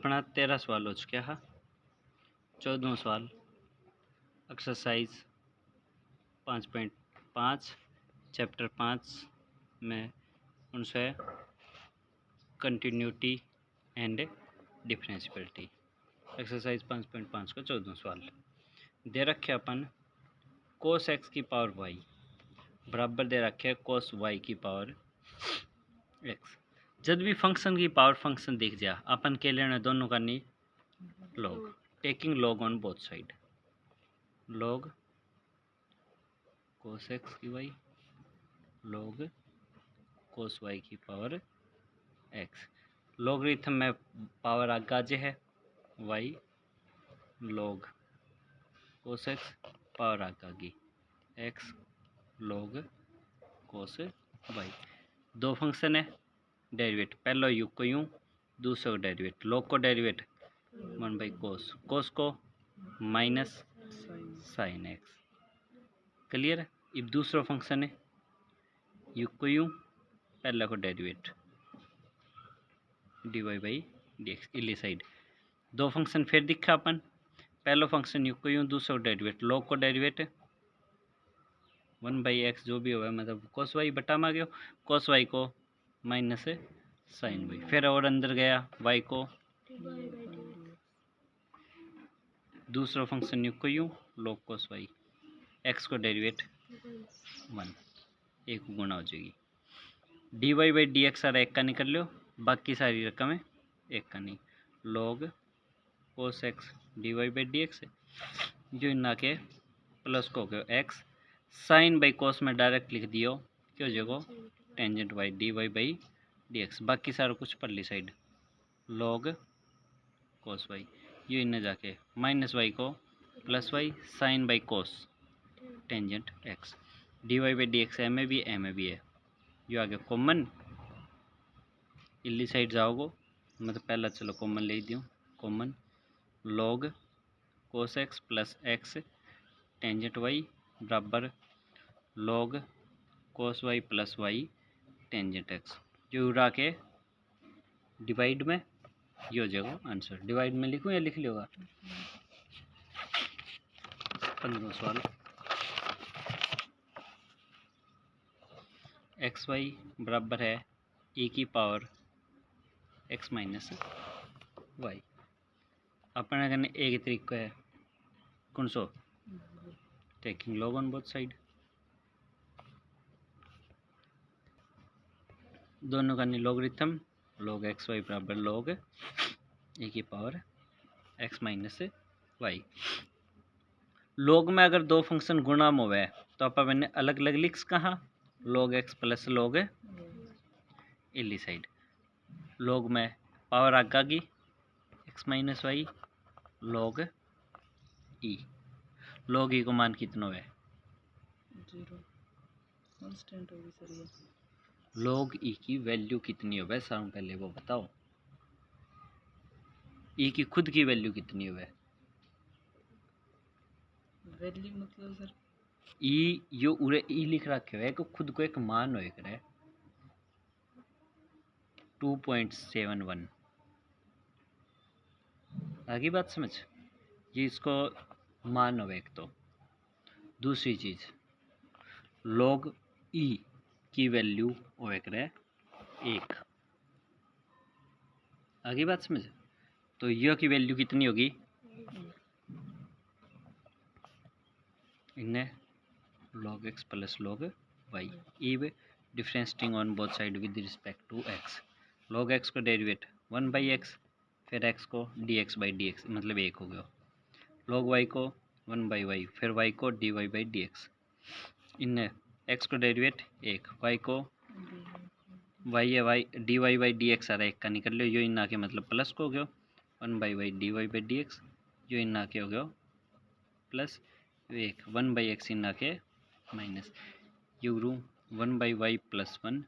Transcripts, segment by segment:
अपना 13 सवाल हो चुका है। 14वां सवाल एक्सरसाइज 5.5 चैप्टर 5 में उनसे कंटिन्यूटी एंड डिफरेंशियबिलिटी। एक्सरसाइज 5.5 का 14वां सवाल दे रखे अपन कोस एक्स की पावर वाई बराबर दे रखे कोस वाई की पावर एक्स। जब भी फंक्शन की पावर फंक्शन दिख जा अपन के लेना दोनों का नहीं log, taking log on both side. Log cos x की वाई लॉग कोस वाई की पावर एक्स। लॉगरिथम में पावर आगे है y log cos x power आगे एक्स लॉग कोस वाई। दो फंक्शन है डेरिवेट, पहला यू को यूँ दूसरे को डेरिवेट। लॉग को डेरिवेट 1/कोस, कोस को माइनस साइन एक्स। क्लियर है। अब दूसरा फंक्शन है यू को यूँ पहला को डेरिवेट dy बाई dx इली साइड। दो फंक्शन फिर दिखा अपन, पहला फंक्शन यू को यूँ दूसरा को डेरिवेट। लॉग को डेरिवेट 1/x जो भी होगा मतलब कोस वाई बटा में गया कोस वाई को माइनस साइन वाई। फिर और अंदर गया वाई को दूसरा फंक्शन यू को यूँ लॉग कोस वाई एक्स को डेरिवेट 1 एक गुना हो जाएगी। dy बाई डी एक्स सारा एक का निकल लो, बाकी सारी रकम है एक का नहीं। Log cos x dy by d x जो इना के प्लस को गयो एक्स साइन बाई कोस में डायरेक्ट लिख दियो क्यों जगह tangent y dy by d x. बाकी सारा कुछ परली साइड लॉग कोस वाई ये इन्हें जाके माइनस वाई को plus y sine by cos tangent x. dy by d x एम में भी है जो आगे कॉमन इली साइड जाओगो मतलब पहला चलो कॉमन ले दूँ common log cos x plus x tangent y बराबर log cos y plus y tangent x. जो उड़ा के डिवाइड में ये हो जाएगा आंसर। डिवाइड में लिखूँ या लिख लियोगा। 15वां सवाल एक्स वाई बराबर है e की पावर x माइनस वाई। अपने करने एक तरीका है कौन सो taking log on both side. दोनों का नहीं लॉगरिथम लॉग एक्स वाई बराबर लॉग e की पावर x माइनस वाई। लॉग में अगर दो फंक्शन गुणा में हुआ तो आप मैंने अलग अलग लिख कहाँ लॉग एक्स प्लस लॉग इली साइड। लॉग में पावर आगे एक्स माइनस वाई लॉग ई। लॉग ई को मान कितना है 0 कांस्टेंट होगी सर ये। लॉग ई की वैल्यू कितनी हो वैसा हम पहले वो बताओ। ई की खुद की वैल्यू कितनी हो वैल्यू मतलब सर ई यो उरे ई लिख रखे है कि खुद को एक मान हो करे 2.71। आगे बात समझ ये इसको मान हो एक। तो दूसरी चीज लॉग ई की वैल्यू हो करे 1। आगे बात समझ। तो यह की वैल्यू कितनी होगी इन्हें log x plus log y इव differentiating on both side with respect to x। log x को डेरिवेट 1/x फिर x को dx बाई dx मतलब 1 हो गया। log y को 1/y फिर y को dy बाई dx। इन्हें x को डेरिवेट 1 y को y या y dy बाई dx सारा एक का निकल लो यो इन्ना के मतलब प्लस को हो गया 1/y dy बाई dx जो इन्ना के हो गया प्लस 1 1/x इन्ना के माइनस यूरू 1/y plus 1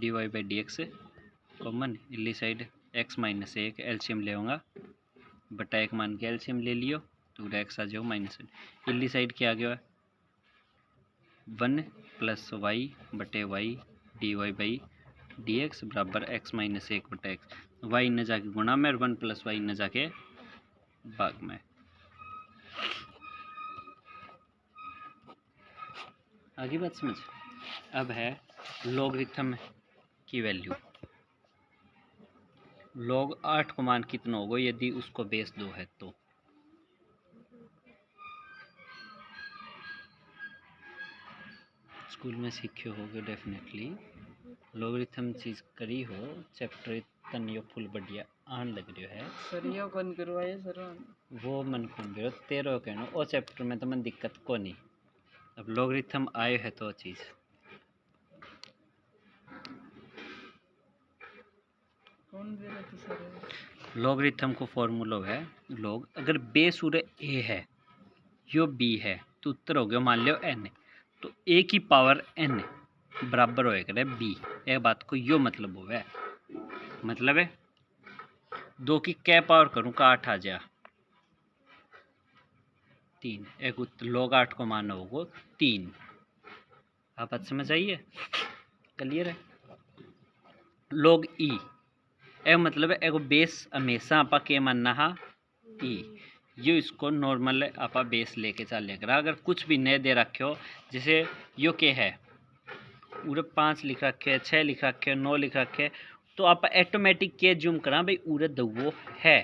dy by dx common इली साइड x माइनस 1 एलसीएम ले होगा बटा 1 मान के एलसीएम ले लियो तो x आ जाओ माइनस इली साइड क्या आ गया 1 प्लस वाई बटे वाई dy बाई dx बराबर x माइनस 1 बटा x। वाई न जाके गुणा में और 1 प्लस वाई न जाके भाग में। आगे बात समझ। अब है लॉगरिथम की वैल्यू। लॉग 8 को मान कितना होगा यदि उसको बेस 2 है तो। स्कूल में सीखे होगे डेफिनेटली। लॉगरिथम चीज करी हो चैप्टर तन यो फुल बढ़िया आन लग रही है सर ये कौन करवाए सर? वो मन कौन करो तेरो कहनो ओ चैप्टर में तो मन दिक्कत को नहीं। अब लॉगरिथम आयो है तो चीज कौन दे रहा था सर? लॉगरिथम को फॉर्मूला है लॉग अगर बेस उरे ए है यो बी है तो उत्तर हो गया मान लो एन तो ए की पावर एन बराबर होएगा बी। एक बात को यो मतलब हो है मतलब है 2 की क्या पावर करूँ का 8 आ जा 3 एक लॉग 8 को मानना होगा 3। आप बात समझ आइए क्लियर है। लॉग ई ए मतलब है एक बेस हमेशा आपा के मानना हा ई यो इसको नॉर्मल आपा बेस लेके चल करा। अगर कुछ भी नए दे रखे हो जैसे यो के है पूरे 5 लिख रखे 6 लिख रखे 9 लिख रखे तो आप ऑटोमेटिक के जूम करा भाई उरे दो है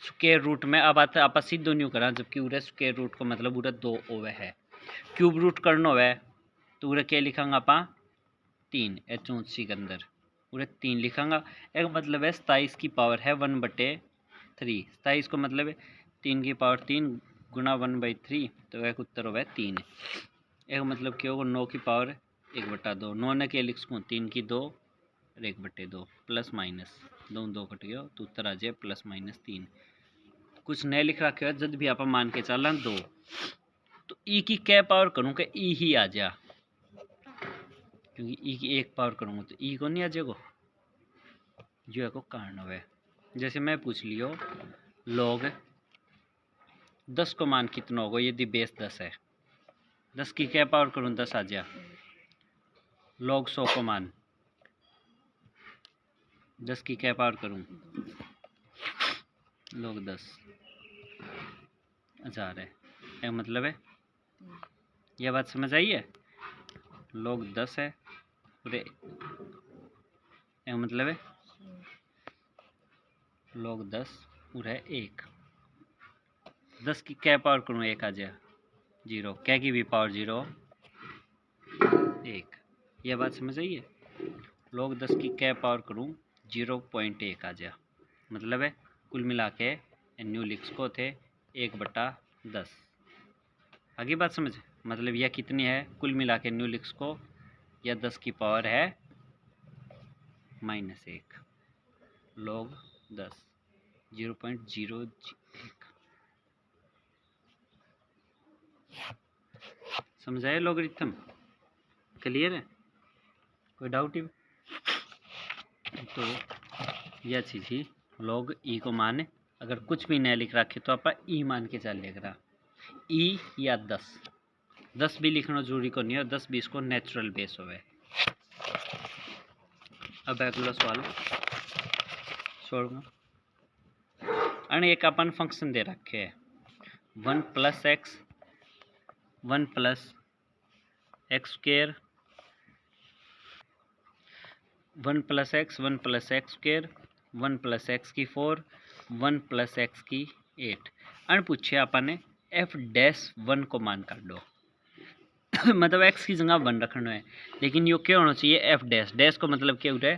स्क्वायर रूट में। अब आता आप सीधो न्यू करा जबकि उरे स्क्वायर रूट को मतलब उरे 2 ओवे है। क्यूब रूट करना है तो उरे क्या लिखांगा आप 3 चौंसी के अंदर उरे 3 लिखांगा। एक मतलब है 27 की पावर है 1/3 27 को मतलब है 3 की पावर 3 गुना 1/3 तो एक उत्तर हो 3। एक मतलब क्या होगा 9 की पावर 1/2 9 ने क्या लिख सकूँ 3 की 2 और 1/2 प्लस माइनस 2 कट गया तो उत्तर आ जाए +-3। कुछ नए लिख रखे हो जब भी आप मान के चला 2 तो ई की क्या पावर करूँ कि ई ही आ जा क्योंकि ई की 1 पावर करूँगा तो ई को नहीं आ जाएगा जो है को कारण है। जैसे मैं पूछ लियो लॉग 10 को मान कितना होगा यदि बेस 10 है 10 की क्या पावर करूँ 10 आ जा। लॉग 100 को मान 10 की क्या पावर करूँ लॉग 10 1000 है। एक मतलब है यह बात समझ आई है। लॉग 10 है पूरे एक मतलब है लॉग 10 पूरा 1 10 की क्या पावर करूँ 1 आ जाए 0 क्या की भी पावर 0 1। यह बात समझ आई है। लॉग 10 की क्या पावर करूँ 0.1 आ जाए मतलब है कुल मिला के न्यू लिख्स को थे 1/10। आगे बात समझ मतलब यह कितनी है कुल मिला के न्यू लिख्स को या 10 की पावर है -1 लॉग 10 0.01। समझाए लॉगरिथम क्लियर है कोई डाउट ही। तो यह चीज़ ही लॉग ई को माने अगर कुछ भी नया लिख रखे तो आप ई मान के चल लेगा ई या 10 भी लिखना जरूरी को नहीं है 10-20 को नेचुरल बेस हो गए। अब अगला सवाल छोड़ूंगा अन एक अपन फंक्शन दे रखे है 1 + x 1 + x² 1 + x 1 + x² 1 + x की 4 1 + x की 8 अन पूछे अपन ने f'1 को मान कर दो मतलब x की जगह 1 रखना है लेकिन यो क्या होना चाहिए f' को मतलब क्या होता है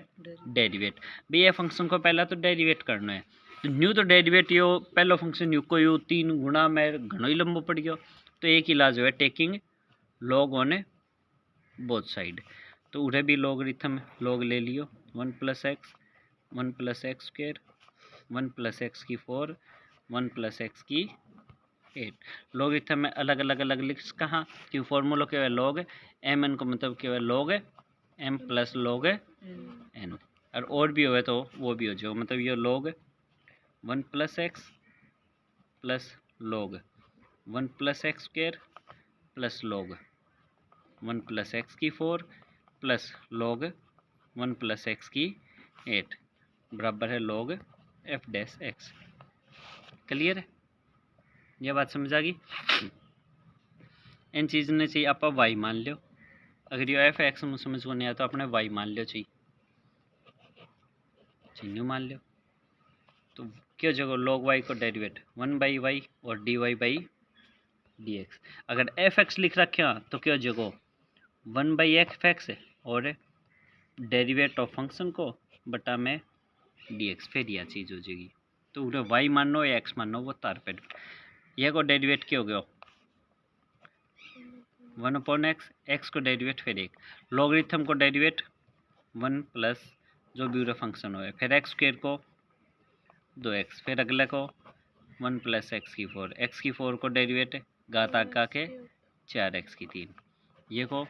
डेरिवेट भाई ये फंक्शन को पहला तो डेरिवेट करना है तो न्यू तो डेरिवेट यो पहला फंक्शन यू को यू 3 गुणा में घणो ही लंबो पड़ गयो तो एक इलाज है taking log on both side तो उधर भी लॉगरिथम लॉग ले लियो 1 + x 1 + x² 1 + x की 4 1 + x की 8 लॉगरिथम में अलग अलग लिख्स कहाँ क्यों फॉर्मूला क्या है लॉग एम एन को मतलब क्या है log m plus log n और भी हो तो वो भी हो जाओ मतलब ये log 1 + x plus log 1 + x² plus log 1 + x की 4 प्लस लॉग 1 + x की 8 बराबर है log f dash x। Clear है, यह बात समझ आ गई। इन चीज़ ने चाहिए आप y मान लो, अगर ये एफ एक्स में समझ को नहीं आया तो अपने y मान लो, चाहिए चिन्ह मान लो। तो क्या जगह log y को डेरिवेट 1/y और dy बाई dx। अगर एफ एक्स लिख रखे तो क्या जगह 1/f(x) है और डेरिवेट ऑफ फंक्शन को बटा में dx, फिर यह चीज़ हो जाएगी। तो उधर y मानो या x मानो वो तार पे, यह को डेरिवेट क्या हो गया 1/x, x को डेरिवेट फिर एक लॉगरिथम को डेरिवेट 1 प्लस जो भी पूरा फंक्शन हो, फिर x स्क्वायर को 2x, फिर अगले को 1 प्लस x की 4 को डेरिवेट घात आगा के 4x की 3, ये को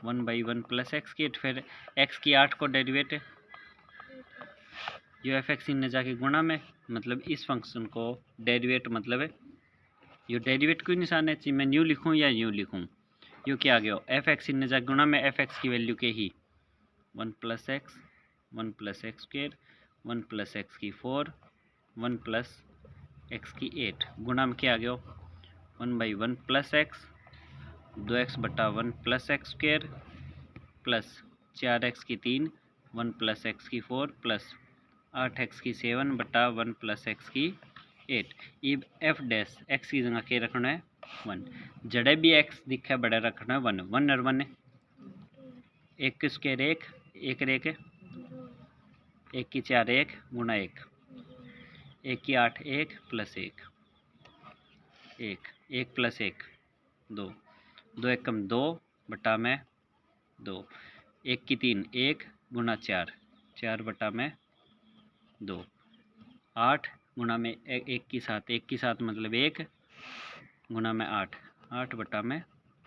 1/1 प्लस x की 8, फिर x की 8 को डेरिवेट जो एफ एक्स इन जाके गुणा में, मतलब इस फंक्शन को डेरिवेट मतलब है ये डेरिवेट कोई निशान है, चाहिए मैं न्यू लिखूँ या यूँ लिखूँ, यू क्या आ गया एफ एक्स इन जाके गुणा में एफ एक्स की वैल्यू के ही 1 plus x square 1 plus x की 4 1 प्लस एक्स की 8 गुणा में क्या आ गया 1/1 प्लस एक्स 2x बटा 1 plus x square plus 4x की 3 1 प्लस एक्स की 4 प्लस 8x की 7 बटा 1 प्लस एक्स की 8। ये एफ डैश एक्स की जगह के रखना है 1, जड़े भी एक्स दिखा बड़ा रखना है 1 1 और 1 एक स्क्वायर एक एक रेख एक की 4 1 गुणा 1 एक की 8 1 प्लस 1 1 1 प्लस 1 2 2 1 कम 2 बटा में 2 1 की 3 1 गुणा 4 4 बटा में 2 8 गुणा में 1 की 7 मतलब 1 गुणा में 8 8 बटा में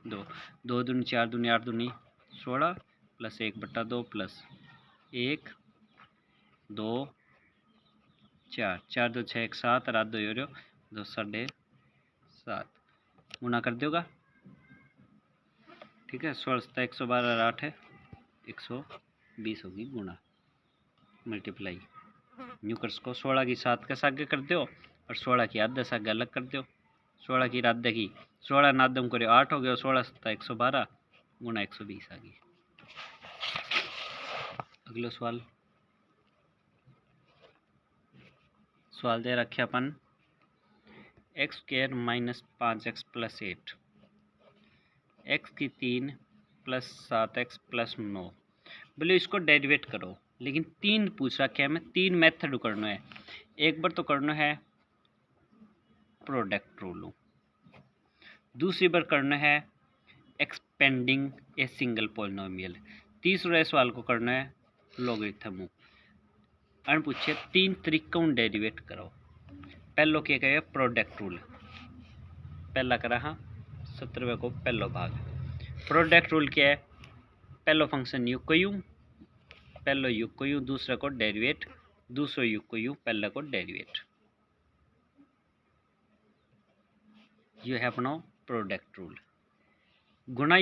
2 2 दूनी 4 दूनी 8 दूनी 16 प्लस 1 बटा 2 प्लस 1 2 4 4 2 6 1 7 रात 2 हो 2 7.5 गुणा कर दोगा, ठीक है 16 112 8 है 120 होगी गुणा मल्टीप्लाई न्यूकर्स को 16 की 7 का सागे कर दो और 16 की आधा सागे अलग कर दो, 16 की आधा की 16 नादम करे 8 हो गया 16 7 112 गुणा 120 आ गई। अगला सवाल दे रखे अपन x square minus 5x plus 8 x की 3 प्लस 7x प्लस 9, बोले इसको डेरिवेट करो, लेकिन 3 पूछ रखा है, मैं 3 मेथड करना है। एक बार तो करना है प्रोडक्ट रूल, दूसरी बार करना है एक्सपेंडिंग ए सिंगल पॉलिनोमियल, तीसरा सवाल को करना है लॉगरिथम। अन पूछे 3 तरीकों डेरिवेट करो। पहलो क्या कहे प्रोडक्ट रूल, पहला करा हाँ 17वें को पहलो भाग। प्रोडक्ट रूल क्या है, पहलो फंक्शन युग को यूँ, पहलो युग को यूँ, दूसरे को डेरिवेट, दूसरो युग को यूँ, पहले को डेरिवेट, ये है अपना प्रोडक्ट रूल। गुणा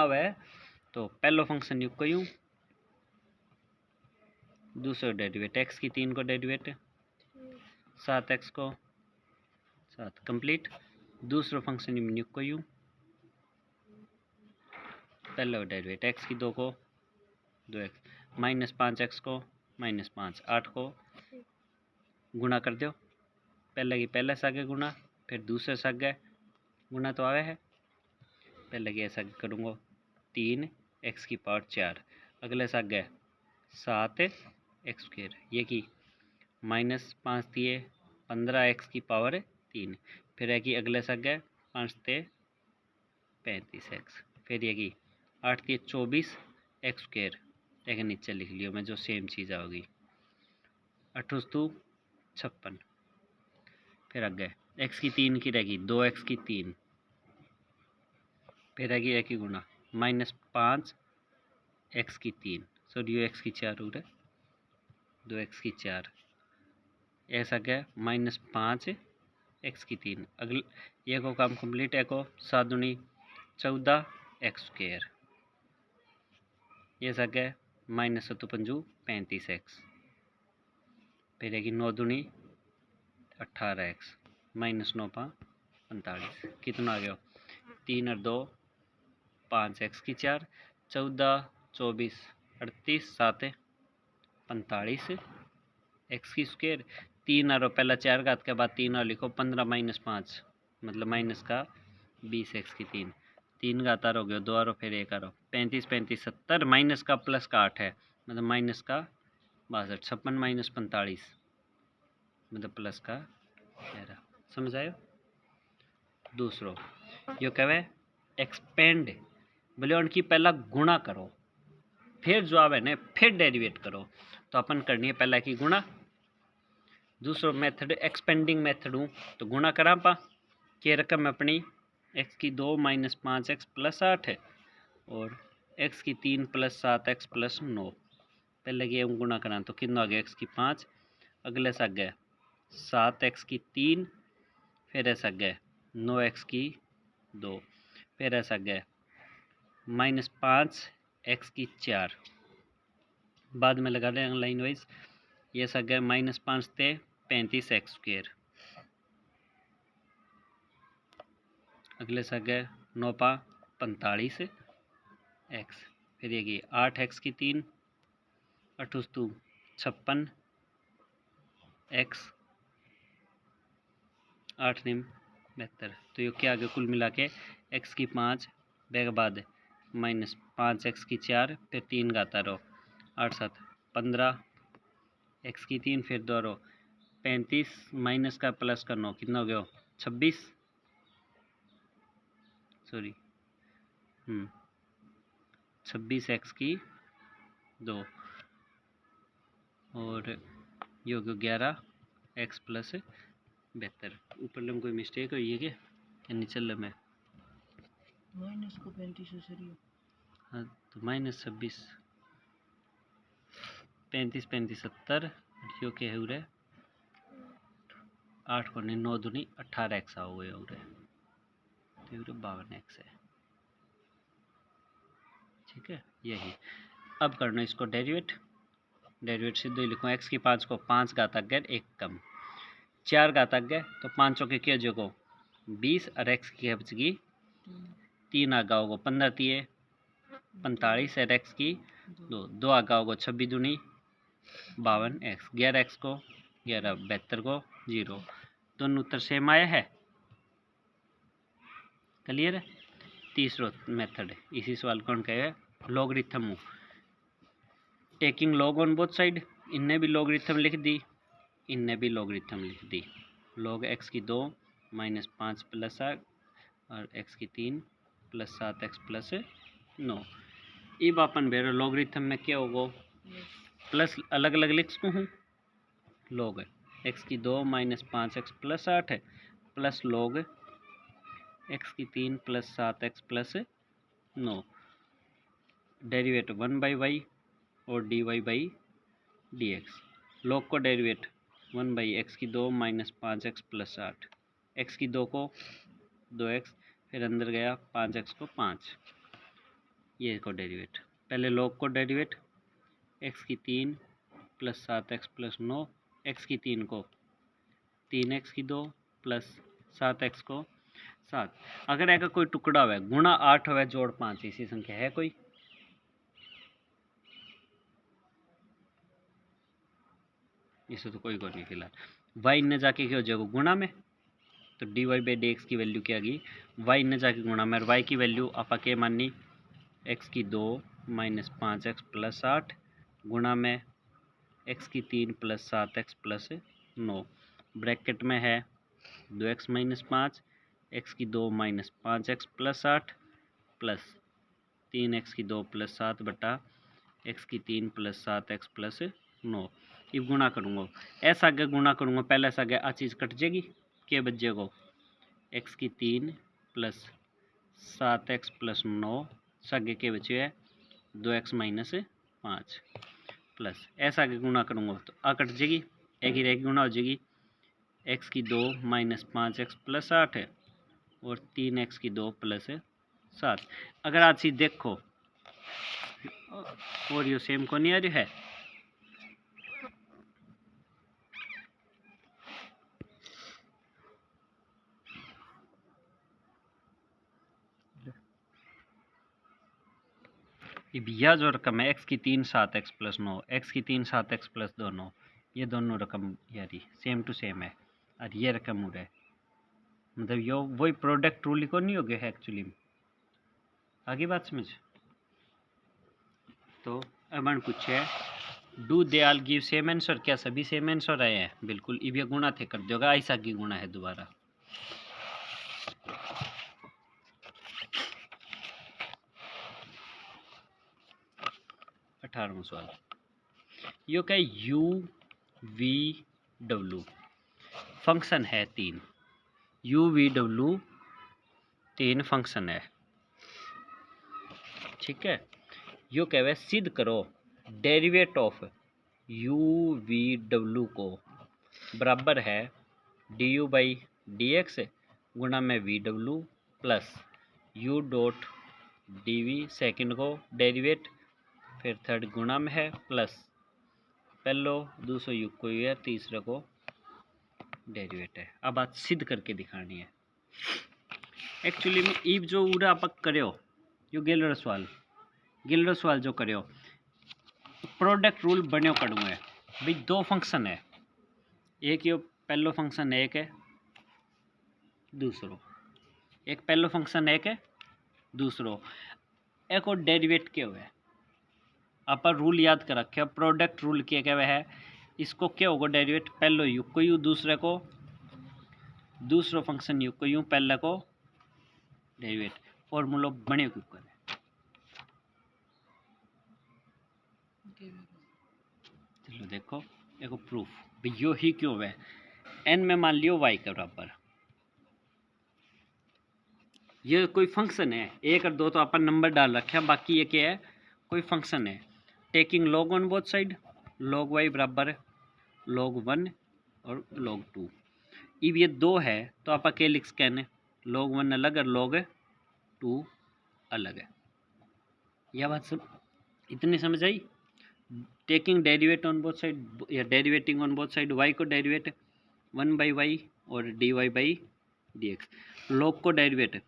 हुआ है तो पहलो फंक्शन युग को यूँ, दूसरा डेरिवेट एक्स की 3 को डेरिवेट 7x को 7 कंप्लीट, दूसरा फंक्शन युग को यूँ, पहला डेरिवेट एक्स की 2 को 2x माइनस 5x को माइनस 5 8 को गुणा कर दो, पहले की पहले सागे गुणा फिर दूसरे सागे गुणा तो आया है, पहले की ऐसा करूँगा 3x की पावर 4, अगले सागे 7x स्क्वायर, ये की माइनस 5 दिए 15x की पावर 3, फिर है कि अगले सागे 5 ते 35x, फिर ये की 8 दिए 24x स्क्वायर, एक नीचे लिख लियो मैं जो सेम चीज़ होगी 8 56, फिर आगे x की 3 की रहेगी 2x की 3, फिर रहेगी एक ही गुणा माइनस 5 x की 3 सॉरी x की 4 हो रहा 2x की 4, ऐसा क्या माइनस 5 x की 3, अगले ये को काम कंप्लीट है को 7 दूनी 14x स्क्वायर, ये ऐसा क्या माइनस 7 पंजू 35x, फिर रहेगी 9 दूनी 18x माइनस 9 5 45। कितना आ गया? 3 और 2 5 x की 4 14 24 38 7 45 x की स्क्वायर 3 और पहला 4 घात के बाद 3 और लिखो 15 माइनस 5 मतलब माइनस का 20 x की 3 घात हो गया 2 और फिर 1 और 35 35 70 माइनस का प्लस का 8 है मतलब माइनस का 62 56 माइनस 45 मतलब प्लस का 11। समझ आयो? दूसरो यो कहे एक्सपेंड बोले उनकी पहला गुणा करो फिर जो आवे ने फिर डेरिवेट करो। तो अपन करनी है पहला की गुणा। दूसरो मेथड एक्सपेंडिंग मेथड हूँ तो गुणा करा पा के रकम अपनी x की 2 माइनस 5x प्लस 8 है और x की 3 प्लस 7x प्लस 9। पहले ये गुणा करा तो कितना आ गया x की 5 अगले से गया 7x की 3 फिर ऐसा गया 9x की 2 फिर ऐसा गया माइनस 5x की 4 बाद में लगा दें लाइन वाइज। ये ऐसा गया माइनस 5 थे 35x स्क्वेयर अगले से गए 9 पा 45 x फिर ये 8x की 3 अठुस्तु 56 x 8 निम 72। तो ये क्या आ गया कुल मिला के x की 5 के बाद माइनस 5x की 4 फिर 3 घाता रहो 8 7 15 x की 3 फिर 2 रहो 35 माइनस का प्लस का 9 कितना हो गया 26 सॉरी 26x की 2 और ये हो गया 11x प्लस 72। ऊपर में कोई मिस्टेक हुई है क्या नीचे में माइनस को 35 से सही। हाँ तो माइनस 26 35 35 70 जो के है उरे 8 को 9 दूनी 18x आओ गए उरे तो उरे 52x है। ठीक है यही। अब करना इसको डेरिवेट सीधे लिखो x की 5 को 5 घातक गए 1 कम 4 घातक गए तो 5 के क्या जगह 20 और x की बचगी 3 आगा होगा 15 तिये 45 और x की 2 आगा होगा 26 दूनी 52x 11x को 11 72 को 0 दोनों उत्तर सेम आया है। क्लियर है? तीसरा मेथड इसी सवाल कौन कहे logarithm taking log on both side. इनने भी लॉगरिथम लिख दी इनने भी लॉगरिथम लिख दी लॉग x की 2 माइनस 5 प्लस 8 और x की 3 प्लस 7x प्लस 9। अब अपन बेरो लॉगरिथम में क्या होगा प्लस अलग अलग लिख सकूँ हूँ लॉग x की 2 माइनस 5x प्लस 8 है प्लस लॉग x की 3 plus 7x plus 9 derivate 1 by y और d y by d x. Log को डेरिवेट 1 बाई एक्स की 2 माइनस 5x प्लस 8 x की 2 को 2x फिर अंदर गया 5x को 5 ये को डेरिवेट। पहले लॉग को डेरिवेट x की 3 प्लस 7x प्लस 9 x की 3 को 3x की 2 प्लस 7x को 7। अगर ऐसा कोई टुकड़ा हुआ गुणा 8 हुआ जोड़ 5 इसी संख्या है कोई इसे तो कोई को नहीं फिलहाल। y ने जाके क्या हो जाएगा गुणा में तो d y by d x की वैल्यू क्या आ गई y ने जाके गुणा में और y की वैल्यू आपा के माननी x की 2 माइनस 5x प्लस 8 गुणा में x की 3 प्लस 7x प्लस 9 ब्रैकेट में है 2x माइनस 5 x की 2 minus 5x plus 8 plus 3x की 2 प्लस 7 बटा x की 3 प्लस 7x प्लस 9। अब गुणा करूँगा ऐसा आगे गुणा करूँगा पहले ऐसा आगे आ चीज़ कट जाएगी क्या बच जाएगा x की 3 प्लस 7x प्लस 9 आगे के बचे है 2x माइनस 5 प्लस ऐसा आगे गुणा करूँगा तो आ कट जाएगी एक ही रहेगी गुणा हो जाएगी x की 2 माइनस 5x प्लस 8 है और 3x की 2 प्लस 7। अगर आज चीज़ देखो और ये सेम को नहीं आ रही है अब यह जो रकम है x की 3 7 x + 9, x की 3 7 x + 2 9, ये दोनों रकम यारी सेम टू सेम है और ये रकम उड़ है, मतलब यो वही प्रोडक्ट रूल को नहीं हो गया है एक्चुअली में। आगे बात समझ। तो अब कुछ है do they all give same answer, क्या सभी सेम आंसर आए हैं? बिल्कुल। अब ये गुणा थे कर दोगा, ऐसा की गुणा है दोबारा। अठारहवां सवाल यो क्या यू वी डब्ल्यू फंक्शन है 3, यू वी डब्ल्यू 3 फंक्शन है, ठीक है। यो कह रहा है सिद्ध करो डेरिवेट ऑफ यू वी डब्ल्यू को बराबर है d u by d x गुणा में वी डब्ल्यू plus u dot d v second को डेरिवेट, फिर थर्ड गुणा में है प्लस पहलो दूसरो युग को है, तीसरे को डेरिवेट है। अब बात सिद्ध करके दिखानी है। एक्चुअली में ईब जो उड़ा आप करो यो गेलर सवाल जो करो प्रोडक्ट रूल बनो करूँ है भाई। दो फंक्शन है, एक यो पहलो फंक्शन एक है दूसरो, एक पहलो फंक्शन एक है दूसरो, एक और डेरिवेट क्या हुआ है आप रूल याद कर रखे। प्रोडक्ट रूल क्या क्या है, इसको क्या होगा डेरिवेट पहलो युग को यू दूसरे को, दूसरो फंक्शन युग को यूँ पहले को डेरिवेट, फॉर्मूला बने क्यों करें। चलो देखो देखो प्रूफ यो ही क्यों है। एन में मान लियो वाई के बराबर, ये कोई फंक्शन है, एक और दो तो अपन नंबर डाल रखे हैं, बाकी ये क्या है कोई फंक्शन है। Taking log on both side, log y बराबर log 1 और log 2। अब ये दो है तो आप क्या लिख सकते, log 1 अलग और log 2 अलग है। यह बात सब इतनी समझ आई। Taking derivate on both side या derivating on both side, y को डेरिवेट 1/y और dy/dx, log को डेरिवेट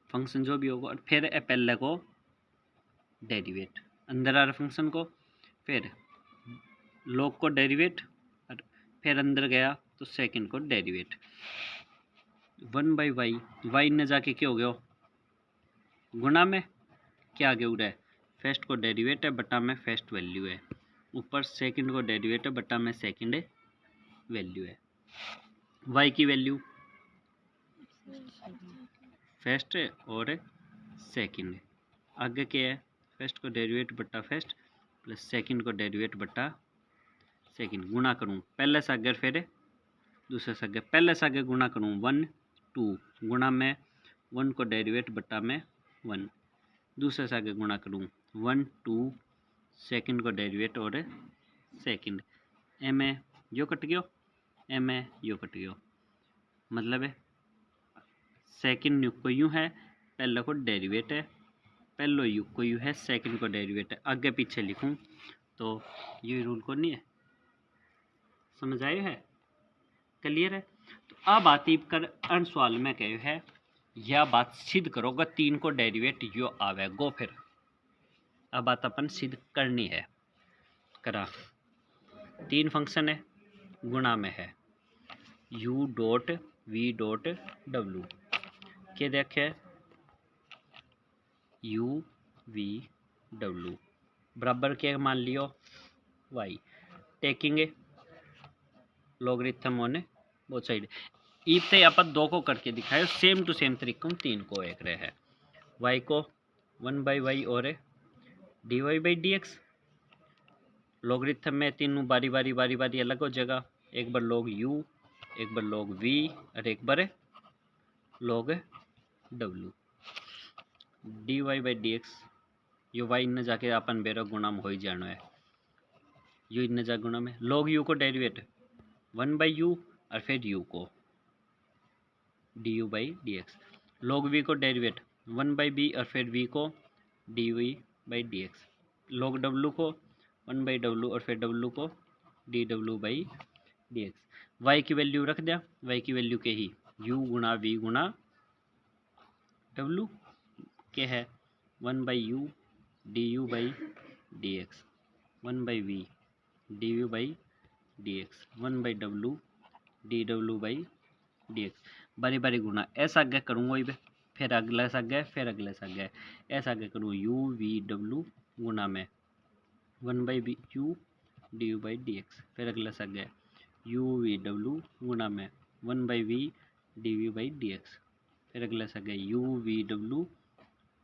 फंक्शन जो भी होगा और फिर पहले को डेरिवेट अंदर आ रहा फंक्शन को, फिर log को डेरिवेट और फिर अंदर गया तो सेकंड को डेरिवेट 1/y, y ने जाके क्या हो गया गुणा में क्या आगे उड़ा है फर्स्ट को डेरिवेट है बटा में फर्स्ट वैल्यू है, ऊपर सेकंड को डेरिवेट है बटा में सेकंड वैल्यू है। y की वैल्यू फर्स्ट और सेकंड, आगे क्या है फर्स्ट को डेरिवेट बटा फर्स्ट प्लस सेकंड को डेरिवेट बटा सेकंड, गुणा करूँ पहले से आगे फिर दूसरे से आगे, पहले से आगे गुणा करूँ 1 2 गुणा में 1 को डेरिवेट बटा में 1, दूसरे से आगे गुणा करूँ 1 2 सेकंड को डेरिवेट और सेकंड, एम ए यो कट गयो एम ए यो कट गयो, मतलब है सेकंड युग को यूँ है पहले को डेरिवेट है, पहलो युग को यूँ है सेकंड को डेरिवेट है, आगे पीछे लिखूँ तो ये रूल को नहीं है। समझ आए है, क्लियर है। तो अब आती कर अन सवाल में कहे है यह बात सिद्ध करोगे 3 को डेरिवेट यो आवे गो, फिर अब बात अपन सिद्ध करनी है। करा 3 फंक्शन है गुणा में है u dot v dot w, क्या देखे u v w बराबर क्या मान लियो y, टेकिंग लॉगरिथम होने बोथ साइड। इतने आप दो को करके दिखाए सेम टू सेम तरीके 3 को एक रहे है, y को 1/y और dy/dx, लॉगरिथम में तीनों बारी बारी अलग हो जाएगा, एक बार log u एक बार log v और एक बार log w, dy/dx यो y ने जाके अपन बेरो गुणा में हो ही जाना है, यू इन्हें जा गुणा में log u को डेरिवेट 1/u और फिर u को du/dx, log v को डेरिवेट 1/b और फिर v को dv/dx, log w को 1/w और फिर w को dw/dx। y की वैल्यू रख दिया, y की वैल्यू के ही u गुणा v गुणा w, के है 1/u du/dx, 1/v du/dx, 1/w dw/dx। बारी बारी गुना ऐसा आगे करूँगा ही फिर अगला सा गया, फिर अगले सा गया, ऐसा आगे करूँ u v w गुना में 1/u du/dx, फिर अगला सा गया u v w गुना में 1/v dv/dx, फिर अगला सा गया u v w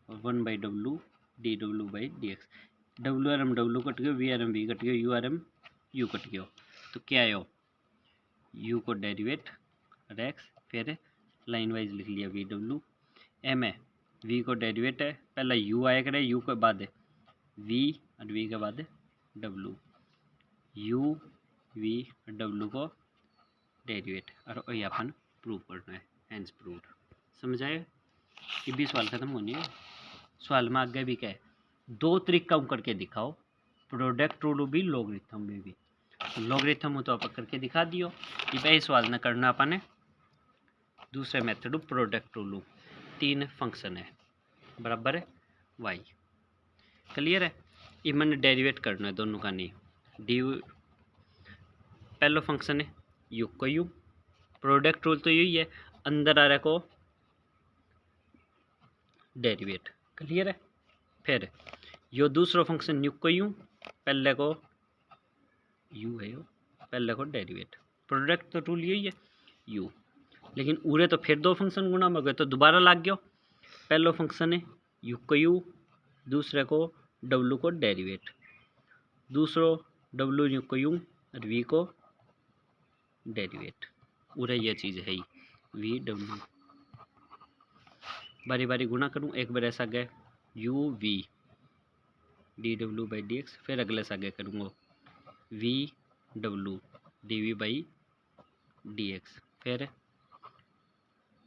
और 1/w dw/dx। w आर एम w कट गयो, v आर एम v कट गयो, u आर एम u कट गयो। तो क्या आयो, u को डेरिवेट x, फिर लाइन वाइज लिख लिया वी डब्ल्यू। एम है v को डेरिवेट है, पहला u आया करे, u के बाद v और v के बाद w, u v w को डेरिवेट और वही अपन प्रूव करना है, हैंस प्रूव। समझ आए? ये भी सवाल खत्म होने है। सवाल में आगे भी क्या है, दो तरीका करके दिखाओ, प्रोडक्ट रूल भी लॉगरिथम में भी। लॉगरिथम तो आप करके दिखा दियो, ये पहले सवाल न करना अपन दूसरे मेथड प्रोडक्ट रूल। 3 फंक्शन है बराबर है y, क्लियर है? ये मैंने डेरिवेट करना है दोनों का, नहीं डी पहला फंक्शन है यू को यू, प्रोडक्ट रूल तो यही है, अंदर आ रहा को डेरिवेट, क्लियर है? फिर यो दूसरा फंक्शन यू को यू, पहले को यू है, यो पहले को डेरिवेट, प्रोडक्ट तो रूल यही है यू। लेकिन उरे तो फिर दो फंक्शन गुना में गए तो दोबारा लाग गयो। पहला फंक्शन है यू को यू, दूसरे को डब्लू को डेरिवेट, दूसरो डब्लू यू को यू और वी को डेरिवेट, उरे ये चीज़ है ही वी डब्लू। बारी बारी गुना करूँ, एक बार ऐसा गए यू वी dw/dx, फिर अगले से आगे करूँगा वी डब्लू dv/dx, फिर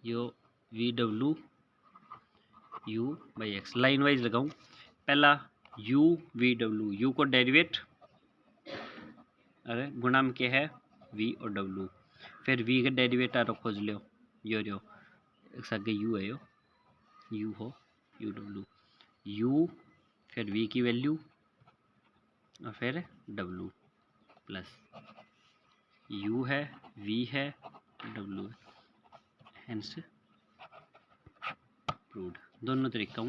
यो वी डब्लू u/x, लाइन वाइज लगाऊँ। पहला u वी डब्लू, यू को डेरिवेट, अरे गुणा में क्या है v और w, फिर v का डेरिवेट आ रहा खोज लो, यो एक आगे u है, u हो u w, u फिर v की वैल्यू और फिर w प्लस u है, v है, w है, हेंस प्रूव्ड। दोनों तरीका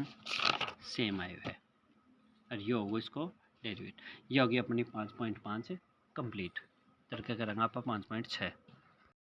सेम आए है और ये होगा इसको डेरिवेट। ये हो गया अपनी 5.5 कंप्लीट। तरीका करेंगे आप 5.6।